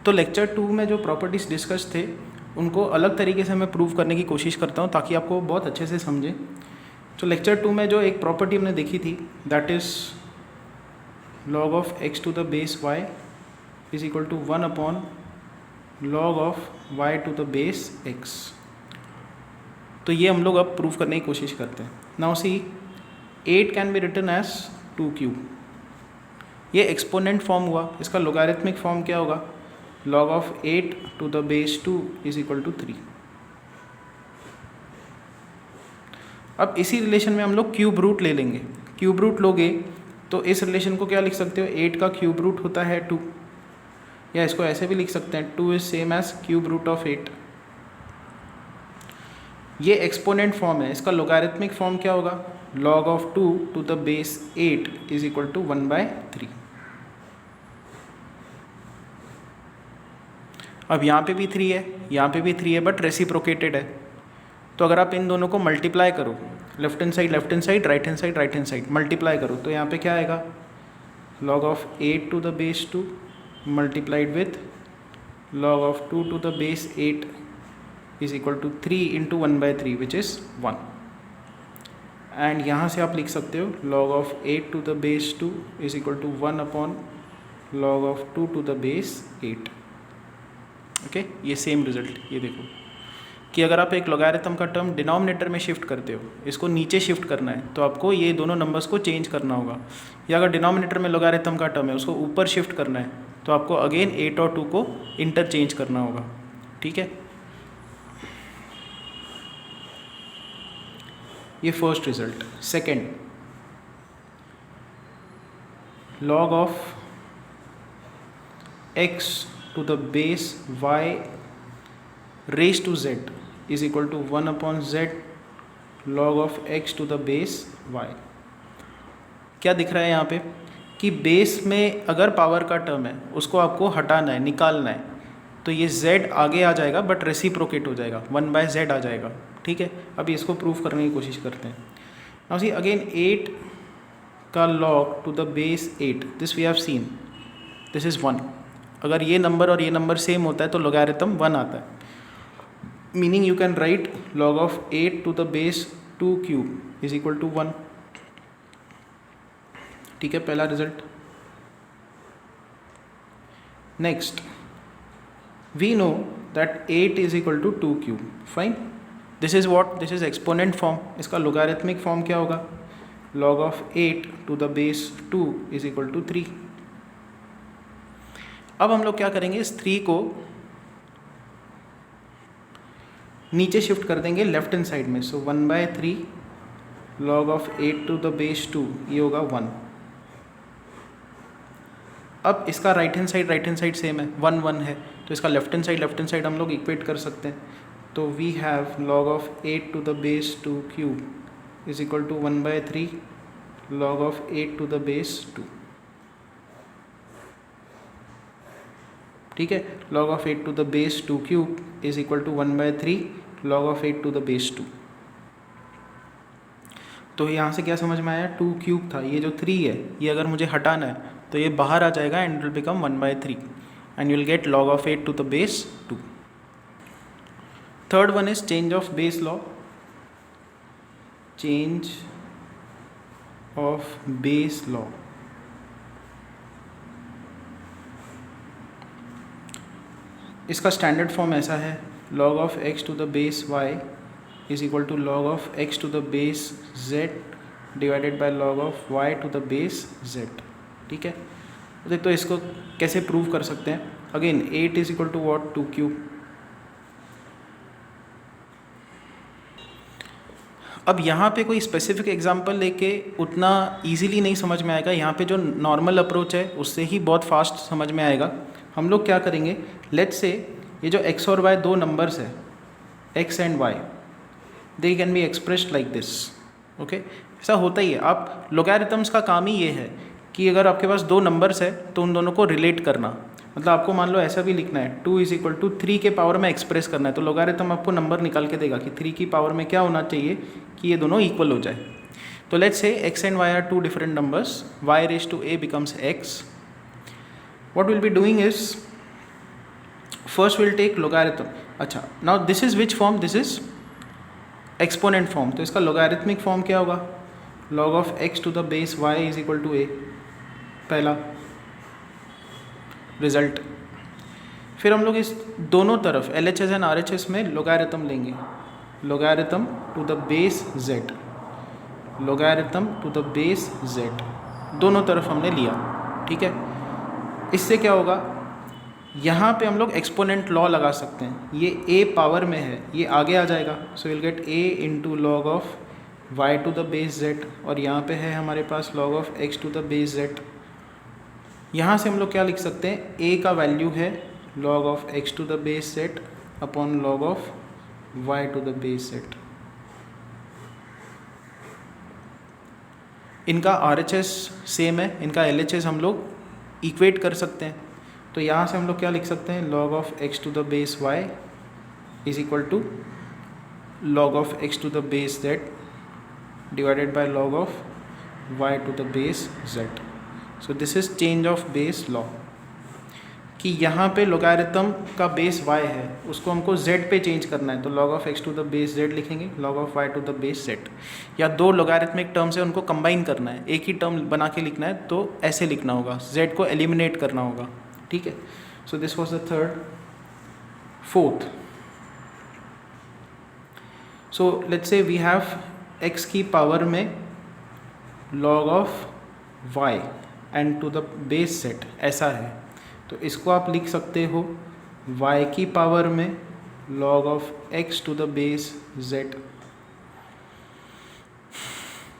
तो लेक्चर 2 में जो प्रॉपर्टीज़ डिस्कस थे उनको अलग तरीके से मैं प्रूव करने की कोशिश करता हूँ ताकि आपको बहुत अच्छे से समझें। तो लेक्चर 2 में जो एक प्रॉपर्टी हमने देखी थी that is log of x to the base y is equal to 1 upon log of y to the base x। तो ये हम लोग अब प्रूव करने की कोशिश करते हैं। Now c 8 can be written as 2q। ये एक्सपोनेंट फॉर्म हुआ, इसका लोगारिथमिक फॉर्म क्या होगा? log of 8 to the base 2 is equal to 3। अब इसी रिलेशन में हम लोग क्यूब रूट ले लेंगे। क्यूब रूट लोगे तो इस रिलेशन को क्या लिख सकते हो? 8 का क्यूब रूट होता है 2, या इसको ऐसे भी लिख सकते हैं 2 is same as cube root of 8। ये एक्सपोनेंट फॉर्म है, इसका लोगारिथमिक फॉर्म क्या होगा? log of 2 to the base 8 is equal to 1/3। अब यहाँ पे भी 3 है, यहाँ पे भी 3 है, बट रेसिप्रोकेटेड है। तो अगर आप इन दोनों को मल्टीप्लाई करो, left hand side right hand side multiply करो, तो यहाँ पे क्या आएगा? log of 8 to the base 2 multiplied with log of 2 to the base 8 is equal to 3 into 1/3 which is 1। And यहाँ से आप लिख सकते हो log of 8 to the base 2 is equal to 1 upon log of 2 to the base 8। Okay, ये same result, ये देखो कि अगर आप एक लॉगरिथम का टर्म डिनोमिनेटर में शिफ्ट करते हो, इसको नीचे शिफ्ट करना है तो आपको ये दोनों नंबर्स को चेंज करना होगा, या अगर डिनोमिनेटर में लॉगरिथम का टर्म है उसको ऊपर शिफ्ट करना है तो आपको अगेन 8 और 2 को इंटरचेंज करना होगा। ठीक है, ये first result. Second, log of x to the base y raised to z is equal to 1 upon z log of x to the base y। क्या दिख रहा है यहाँ पे कि बेस में अगर पावर का टर्म है उसको आपको हटाना है, निकालना है, तो ये z आगे आ जाएगा बट रेसिप्रोकेट हो जाएगा, 1/z आ जाएगा। ठीक है, अभी इसको प्रूव करने की कोशिश करते हैं। नाउ सी अगेन 8 का log to the base 8, this we have seen, this is 1। अगर ये नंबर और ये नंबर सेम होता है तो लोगारिथम 1 आता है, meaning you can write log of 8 to the base 2 cube is equal to 1। ठीक है, पहला result. Next, we know that 8 is equal to 2 cube, fine. This is what? This is exponent form. इसका logarithmic form क्या होगा? log of 8 to the base 2 is equal to 3। अब हम लोग क्या करेंगे, इस 3 को नीचे शिफ्ट कर देंगे लेफ्ट हैंड साइड में। सो 1/3 log of 8 to the base 2, ये होगा 1। अब इसका राइट हैंड साइड सेम है, 1 1 है, तो इसका लेफ्ट हैंड साइड हम लोग इक्वेट कर सकते हैं। तो we have log of 8 to the base 2 cube is equal to 1/3 log of 8 to the base 2। ठीक है, log of 8 to the base 2 cube is equal to 1/3 log of 8 to the base 2। तो यहाँ से क्या समझ में आया? 2 क्यूब था, ये जो 3 है ये अगर मुझे हटाना है तो ये बाहर आ जाएगा and will become 1/3 and you will get log of 8 to the base 2। Third one is change of base law. Change of base law, इसका स्टैंडर्ड फॉर्म ऐसा है, log of x to the base y is equal to log of x to the base z divided by log of y to the base z। ठीक है, तो इसको कैसे prove कर सकते हैं? Again 8 is equal to what? 2 cube। अब यहाँ पे कोई स्पेसिफिक एग्जांपल लेके उतना इजीली नहीं समझ में आएगा, यहाँ पे जो नॉर्मल अप्रोच है उससे ही बहुत फास्ट समझ में आएगा। हम लोग क्या करेंगे, लेट्स से ये जो x और y दो नंबर्स है, x and y, they can be expressed like this. Okay, ऐसा होता ही है। आप लोगैरिथम्स का काम ही ये है कि अगर आपके पास दो नंबर्स है तो उन दोनों को रिलेट करना, मतलब आपको मान लो ऐसा भी लिखना है 2 इज इक्वल टू 3 के पावर में एक्सप्रेस करना है, तो लोगैरिथम आपको नंबर निकाल के देगा कि 3 की पावर में क्या होना चाहिए कि ये दोनों इक्वल हो जाए। तो let's say x and y are two different numbers, y raise to a becomes x। What we'll be doing is first will take logarithm. अच्छा, now this is which form? This is exponent form. तो इसका logarithmic form क्या होगा? log of x to the base y is equal to a. पहला result. फिर हम लोग इस दोनों तरफ LHS एंड RHS में लोगारिथम लेंगे. Logarithm to the base z, logarithm to the base z, दोनों तरफ हमने लिया. ठीक है, इससे क्या होगा? यहाँ पे हम लोग एक्सपोनेंट लॉ लगा सकते हैं. ये a पावर में है, ये आगे आ जाएगा. So will get a into log of y to the base z, और यहाँ पे है हमारे पास log of x to the base z. यहाँ से हम लोग क्या लिख सकते हैं? a का वैल्यू है log of x to the base z upon log of y to the base z. इनका RHS सेम है, इनका LHS हम लोग इक्वेट कर सकते हैं. तो यहाँ से हम लोग क्या लिख सकते हैं? log of x to the base y is equal to log of x to the base z divided by log of y to the base z. So this is change of base law, कि यहाँ पे logarithm का base y है, उसको हमको z पे change करना है. तो log of x to the base z लिखेंगे, log of y to the base z. या दो लोगारिथमिक टर्म्स है, उनको कंबाइन करना है, एक ही टर्म बना के लिखना है, तो ऐसे लिखना होगा, z को एलिमिनेट करना होगा. ठीक है. So this was the third. Fourth, so let's say we have x की पावर में log of y and to the base z, ऐसा है. तो इसको आप लिख सकते हो y की पावर में log of x to the base z.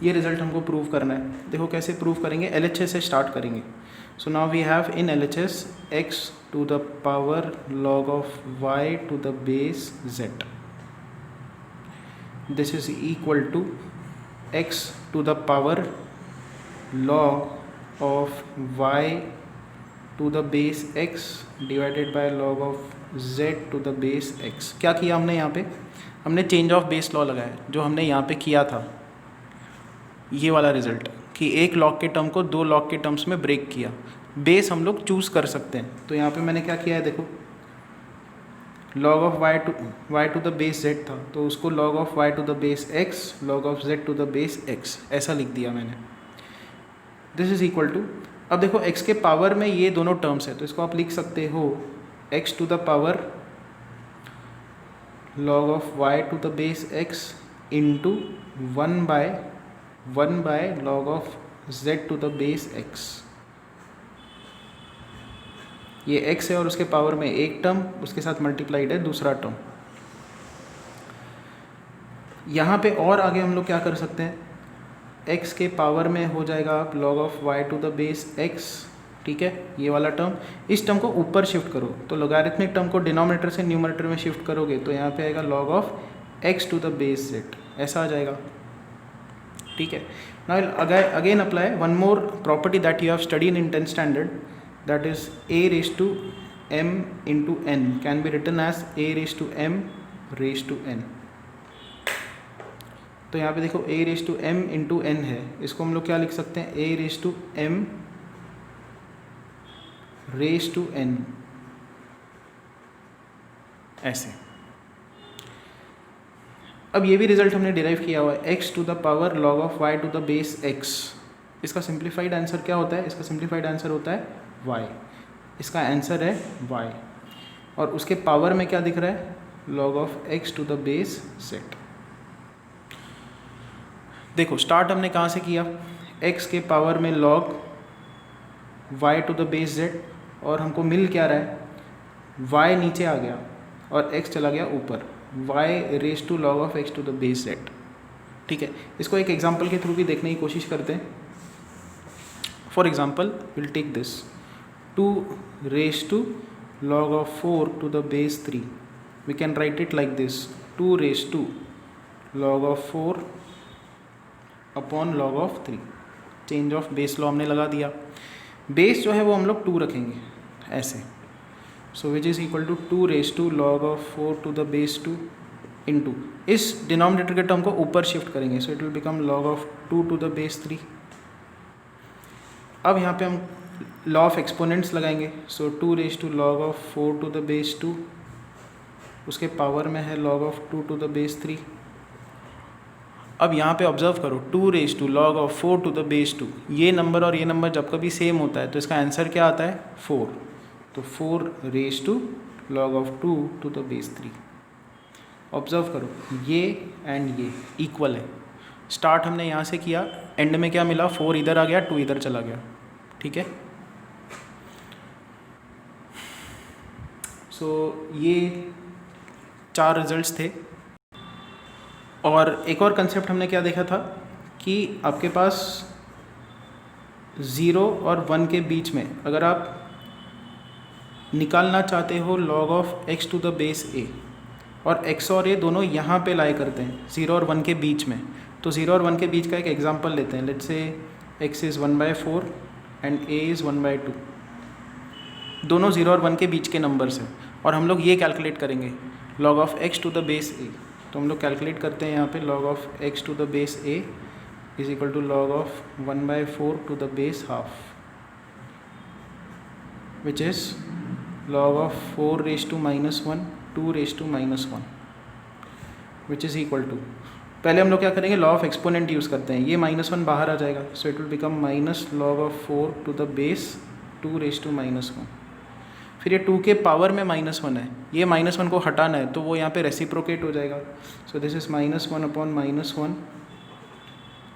ये रिजल्ट हमको प्रूव करना है. देखो कैसे प्रूव करेंगे? LHS से स्टार्ट करेंगे. So now we have in LHS x to the power log of y to the base z. This is equal to x to the power log of y to the base x divided by log of z to the base x. क्या किया हमने यहाँ पे? हमने change of base law लगाया, जो हमने यहाँ पे किया था, ये वाला रिजल्ट, कि एक लॉग के टर्म को दो लॉग के टर्म्स में ब्रेक किया. बेस हम लोग चूज़ कर सकते हैं. तो यहाँ पे मैंने क्या किया है? देखो, log of y to the base z था, तो उसको log of y to the base x, log of z to the base x, ऐसा लिख दिया मैंने. दिस इज इक्वल टू, अब देखो x के पावर में ये दोनों टर्म्स है, तो इसको आप लिख सकते हो x to the power log of y to the base x into 1 by log of z to the base x. ये x है और उसके पावर में एक टर्म, उसके साथ मल्टीप्लाइड है दूसरा टर्म. यहाँ पे और आगे हम लोग क्या कर सकते हैं? x के पावर में हो जाएगा log of y to the base x. ठीक है, ये वाला टर्म, इस टर्म को ऊपर शिफ्ट करो, तो लोगारिथमिक टर्म को डिनोमिनेटर से न्यूमरेटर में शिफ्ट करोगे, तो यहाँ पे आएगा log of x to the base z, ऐसा आ जाएगा. ठीक है. Now again apply one more property that you have studied in 10th standard, that is a raised to m into n can be written as a raised to m raised to n. तो यहाँ पे देखो a raised to m into n है, इसको हम लोग क्या लिख सकते हैं? a raised to m raised to n, ऐसे. अब ये भी रिजल्ट हमने डिराइव किया हुआ है, x to the power log of y to the base x. इसका सिंप्लीफाइड आंसर क्या होता है? इसका सिंप्लीफाइड आंसर होता है y. इसका आंसर है y, और उसके पावर में क्या दिख रहा है? log of x to the base z. देखो स्टार्ट हमने कहाँ से किया? x के पावर में log y to the base z, और हमको मिल क्या रहा है? y नीचे आ गया और x चला गया ऊपर, y raise to log of x to the base z. ठीक है, इसको एक एग्जाम्पल के थ्रू भी देखने की कोशिश करते हैं. For example will take this 2 raise to log of 4 to the base 3. We can write it like this, 2 raise to log of 4 upon log of 3. Change of base law हमने लगा दिया. बेस जो है वो हम लोग 2 रखेंगे ऐसे. So which is equal to 2 raise to log of 4 to the base 2 into, इस डिनोमिनेटर के टर्म को ऊपर शिफ्ट करेंगे, so it will become log of 2 to the base 3. अब यहाँ पे हम लॉ ऑफ एक्सपोनेंट्स लगाएंगे. So 2 raise to log of 4 to the base 2, उसके पावर में है log of 2 to the base 3. अब यहाँ पे ऑब्जर्व करो, 2 raise to log of 4 to the base 2, ये नंबर और ये नंबर जब कभी सेम होता है तो इसका आंसर क्या आता है 4. तो 4 raise to log of 2 to the base 3. Observe करो ये एंड ये इक्वल है. स्टार्ट हमने यहाँ से किया, एंड में क्या मिला, 4 इधर आ गया, 2 इधर चला गया. ठीक है. सो ये 4 रिजल्ट्स थे. और एक और कंसेप्ट हमने क्या देखा था कि आपके पास 0 और 1 के बीच में अगर आप निकालना चाहते हो log of x to the base a, और x और a दोनों यहाँ पे लाई करते हैं 0 और 1 के बीच में, तो 0 और 1 के बीच का एक एग्जांपल लेते हैं. Let's say x is 1/4 and a is 1/2. दोनों 0 और 1 के बीच के नंबर्स हैं और हम लोग ये कैलकुलेट करेंगे log of x to the base a. तो हम लोग कैलकुलेट करते हैं यहाँ पे log of x to the base a is equal to log of 1/4 to the base half, which is log of 4 raised to -1 2 raised to -1, which is equal to, पहले हम लोग क्या करेंगे लॉ ऑफ एक्सपोनेंट यूज़ करते हैं. ये -1 बाहर आ जाएगा, so it will become minus log of 4 to the base 2 raise to -1. फिर ये 2 के पावर में -1 है, ये -1 को हटाना है तो वो यहाँ पे रेसिप्रोकेट हो जाएगा. So this is -1 upon -1,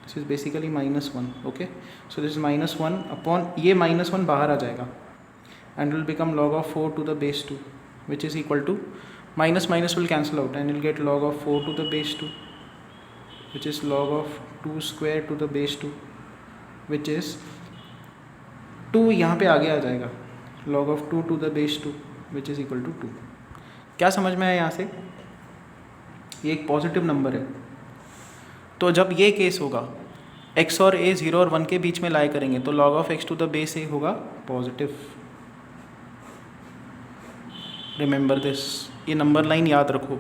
this is basically -1. Okay, so this is -1 upon ये -1 बाहर आ जाएगा and will become log of 4 to the base 2, which is equal to minus will cancel out and you'll get log of 4 to the base 2, which is log of 2 square to the base 2, which is 2 यहाँ पे आगे आ जाएगा log of 2 to the base 2, which is equal to 2. क्या समझ में आया यहाँ से? ये एक पॉजिटिव नंबर है. तो जब ये केस होगा x और a 0 और 1 के बीच में लाई करेंगे तो log of x to the base a होगा पॉजिटिव. रिमेंबर दिस, ये नंबर लाइन याद रखो.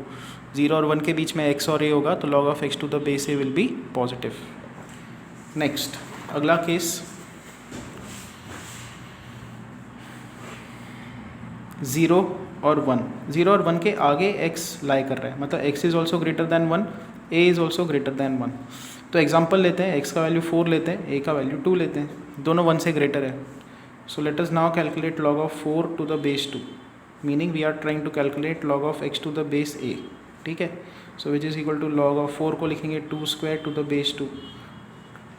0 और 1 के बीच में x और a होगा तो log of x to the base a will be positive. Next अगला केस, 0 और 1. 0 और 1 के आगे x लाई कर रहा है, मतलब x is also greater than 1, a is also greater than 1. तो एग्जाम्पल लेते हैं, x का वैल्यू 4 लेते हैं, a का वैल्यू 2 लेते हैं, दोनों 1 से ग्रेटर है. So let us now calculate log of 4 to the base 2, meaning we are trying to calculate log of x to the base a. ठीक है. So which is equal to log of 4 को लिखेंगे 2 square to the base 2.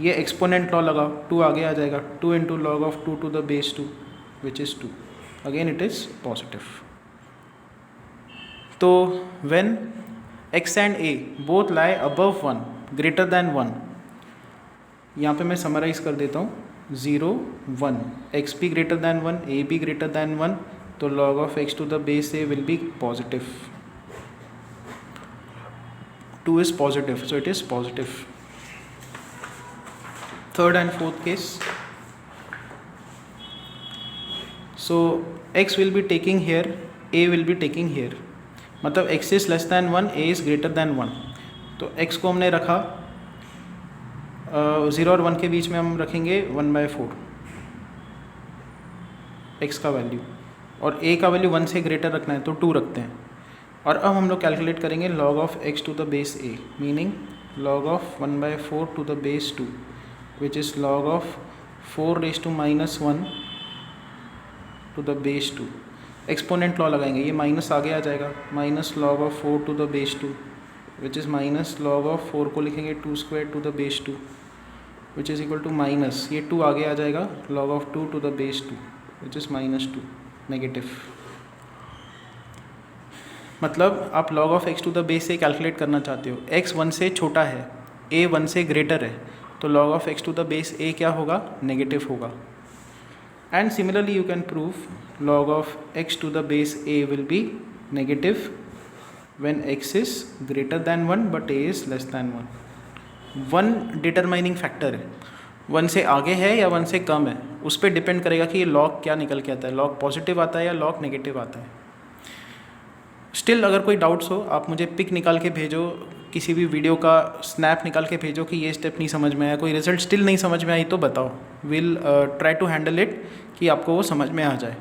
ये exponent law लगाओ, 2 आगे आ जाएगा, 2 into log of 2 to the base 2, which is 2. Again it is positive. तो when x and a both lie above 1 greater than 1, यहाँ पे मैं समराइज कर देता हूँ 0 1, x भी ग्रेटर दैन 1, a भी ग्रेटर दैन 1, तो log of x to the base a will be positive. 2 is positive, so it is positive. Third and fourth case. So x will be taking here, a will be taking here. मतलब x is less than 1, a is greater than 1. तो x को हमने रखा 0 और 1 के बीच में हम रखेंगे 1/4 x का वैल्यू, और a का वैल्यू 1 से ग्रेटर रखना है तो 2 रखते हैं. और अब हम लोग कैलकुलेट करेंगे log of x to the base a, meaning log of 1/4 to the base 2, which is log of 4 raise to -1 to the base 2. Exponent law लगाएंगे, ये माइनस आगे आ जाएगा, minus log of 4 to the base 2, which is minus log of 4 को लिखेंगे 2 square to the base 2, which is equal to minus, ये 2 आगे आ जाएगा log of 2 to the base 2, which is -2, negative. मतलब आप log of x to the base से calculate करना चाहते हो, x 1 से छोटा है, a 1 से ग्रेटर है, तो log of x to the base a क्या होगा, नेगेटिव होगा. And similarly you can prove log of x to the base a will be negative when x is greater than 1 but a is less than 1. 1 determining factor है, 1 से आगे है या 1 से कम है, उस पर डिपेंड करेगा कि ये log क्या निकल के आता है, log पॉजिटिव आता है या log नेगेटिव आता है. स्टिल अगर कोई डाउट्स हो आप मुझे पिक निकाल के भेजो किसी भी वीडियो का स्नैप निकाल के भेजो कि ये स्टेप नहीं समझ में आया, कोई रिजल्ट स्टिल नहीं समझ में आई तो बताओ, will try to handle it कि आपको वो समझ में आ जाए।